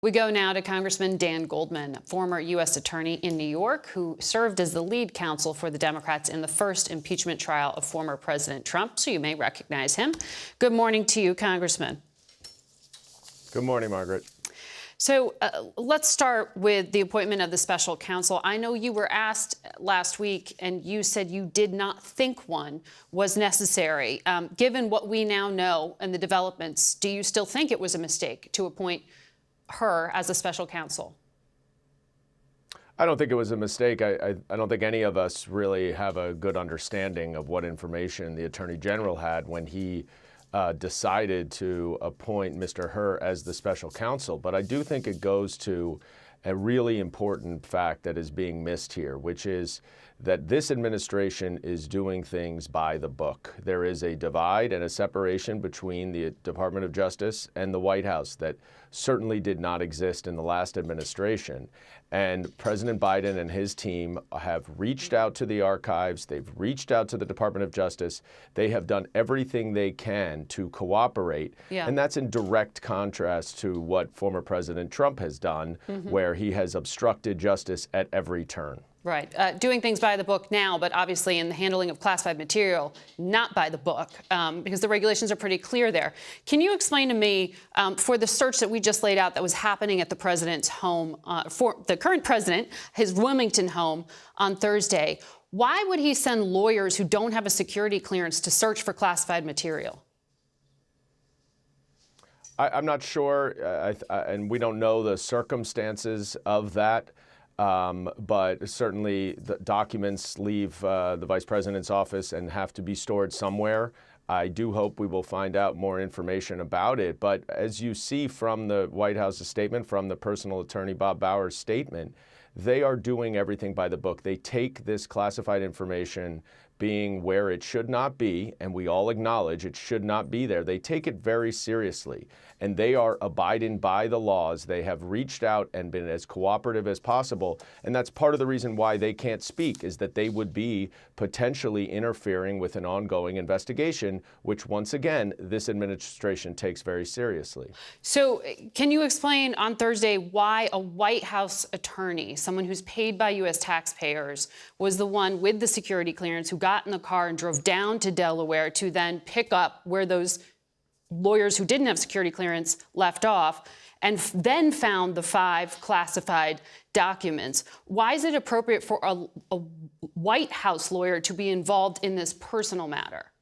We go now to Congressman Dan Goldman, former U.S. attorney in New York, who served as the lead counsel for the Democrats in the first impeachment trial of former President Trump, so you may recognize him. Good morning to you, Congressman. Good morning, Margaret. So let's start with the appointment of the special counsel. I know you were asked last week, and you said you did not think one was necessary. Given what we now know and the developments, do you still think it was a mistake to appoint her as a special counsel? I don't think it was a mistake. I don't think any of us really have a good understanding of what information the Attorney General had when he decided to appoint Mr. Hur as the special counsel. But I do think it goes to a really important fact that is being missed here, which is that this administration is doing things by the book. There is a divide and a separation between the Department of Justice and the White House that certainly did not exist in the last administration. And President Biden and his team have reached out to the archives. They've reached out to the Department of Justice. They have done everything they can to cooperate. Yeah. And that's in direct contrast to what former President Trump has done, where he has obstructed justice at every turn. Right. Doing things by the book now, but obviously in the handling of classified material, not by the book, because the regulations are pretty clear there. Can you explain to me, for the search that we just laid out that was happening at the president's home, for the current president, his Wilmington home on Thursday, why would he send lawyers who don't have a security clearance to search for classified material? I'm not sure, and we don't know the circumstances of that. But certainly the documents leave the vice president's office and have to be stored somewhere. I do hope we will find out more information about it. But as you see from the White House's statement, from the personal attorney Bob Bauer's statement, they are doing everything by the book. They take this classified information being where it should not be, and we all acknowledge it should not be there. They take it very seriously, and they are abiding by the laws. They have reached out and been as cooperative as possible, and that's part of the reason why they can't speak, is that they would be potentially interfering with an ongoing investigation, which, once again, this administration takes very seriously. So can you explain on Thursday why a White House attorney, someone who's paid by U.S. taxpayers, was the one with the security clearance who got in the car and drove down to Delaware to then pick up where those lawyers who didn't have security clearance left off, and then found the 5 classified documents? Why is it appropriate for a White House lawyer to be involved in this personal matter?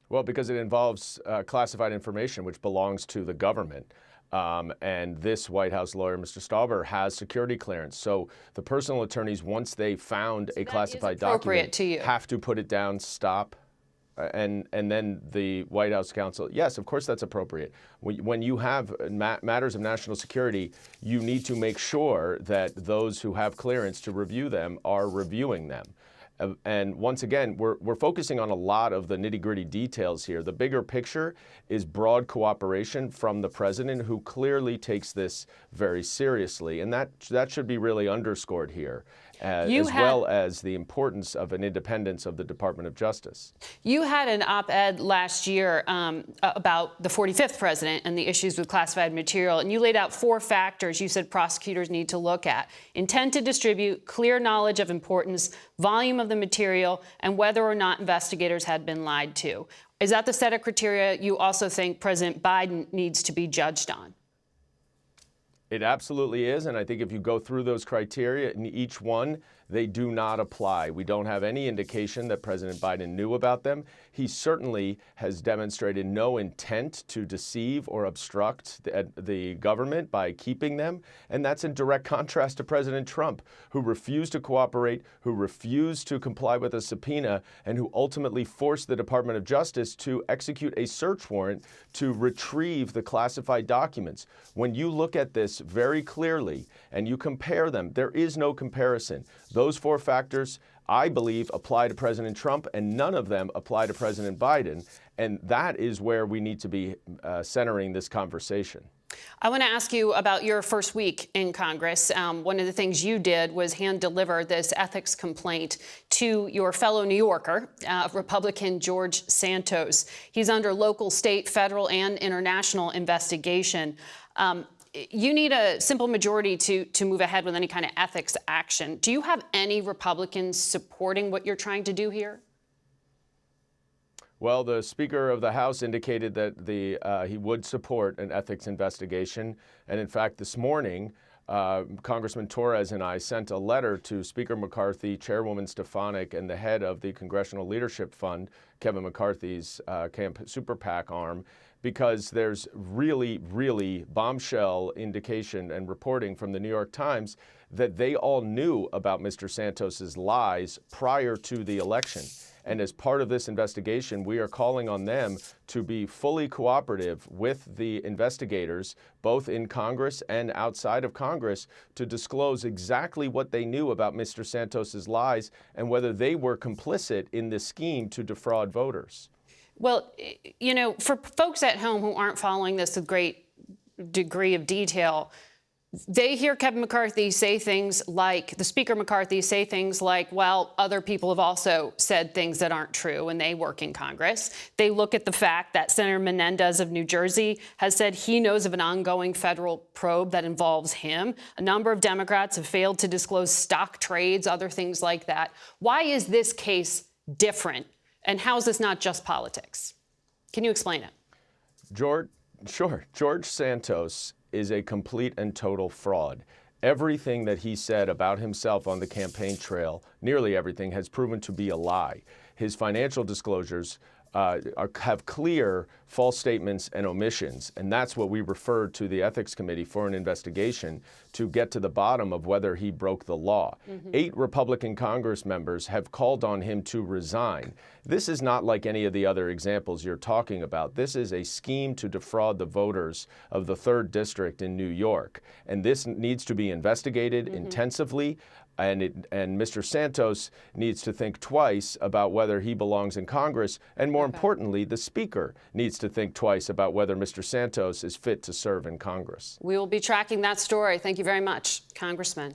Well, because it involves classified information, which belongs to the government. And this White House lawyer, Mr. Stauber, has security clearance. So the personal attorneys, once they found a classified document, have to put it down, stop. And then the White House counsel, yes, of course that's appropriate. When you have matters of national security, you need to make sure that those who have clearance to review them are reviewing them. And once again, we're focusing on a lot of the nitty-gritty details here. The bigger picture is broad cooperation from the president, who clearly takes this very seriously. And that should be really underscored here, as well as the importance of an independence of the Department of Justice. You had an op-ed last year about the 45th president and the issues with classified material, and you laid out 4 factors you said prosecutors need to look at: intent to distribute, clear knowledge of importance, volume of the material, and whether or not investigators had been lied to. Is that the set of criteria you also think President Biden needs to be judged on? It absolutely is, and I think if you go through those criteria, in each one, they do not apply. We don't have any indication that President Biden knew about them. He certainly has demonstrated no intent to deceive or obstruct the government by keeping them, and that's in direct contrast to President Trump, who refused to cooperate, who refused to comply with a subpoena, and who ultimately forced the Department of Justice to execute a search warrant to retrieve the classified documents. When you look at this very clearly and you compare them, there is no comparison. Those 4 factors, I believe, apply to President Trump, and none of them apply to President Biden. And that is where we need to be centering this conversation. I want to ask you about your first week in Congress. One of the things you did was hand deliver this ethics complaint to your fellow New Yorker, Republican George Santos. He's under local, state, federal, and international investigation. you need a simple majority to move ahead with any kind of ethics action. Do you have any Republicans supporting what you're trying to do here? Well, the Speaker of the House indicated that he would support an ethics investigation. And in fact, this morning, Congressman Torres and I sent a letter to Speaker McCarthy, Chairwoman Stefanik, and the head of the Congressional Leadership Fund, Kevin McCarthy's Super PAC arm, because there's really bombshell indication and reporting from the New York Times that they all knew about Mr. Santos's lies prior to the election. And as part of this investigation, we are calling on them to be fully cooperative with the investigators, both in Congress and outside of Congress, to disclose exactly what they knew about Mr. Santos's lies and whether they were complicit in the scheme to defraud voters. Well, you know, for folks at home who aren't following this with great degree of detail, they hear Kevin McCarthy say things like, the Speaker McCarthy say things like, well, other people have also said things that aren't true and they work in Congress. They look at the fact that Senator Menendez of New Jersey has said he knows of an ongoing federal probe that involves him. A number of Democrats have failed to disclose stock trades, other things like that. Why is this case different? And how is this not just politics? Can you explain it? Sure. George Santos is a complete and total fraud. Everything that he said about himself on the campaign trail, nearly everything, has proven to be a lie. His financial disclosures have clear false statements and omissions, and that's what we referred to the Ethics Committee for an investigation to get to the bottom of whether he broke the law. 8 Republican Congress members have called on him to resign. This is not like any of the other examples you're talking about. This is a scheme to defraud the voters of the 3rd District in New York, and this needs to be investigated intensively. And Mr. Santos needs to think twice about whether he belongs in Congress. And more importantly, the Speaker needs to think twice about whether Mr. Santos is fit to serve in Congress. We will be tracking that story. Thank you very much, Congressman.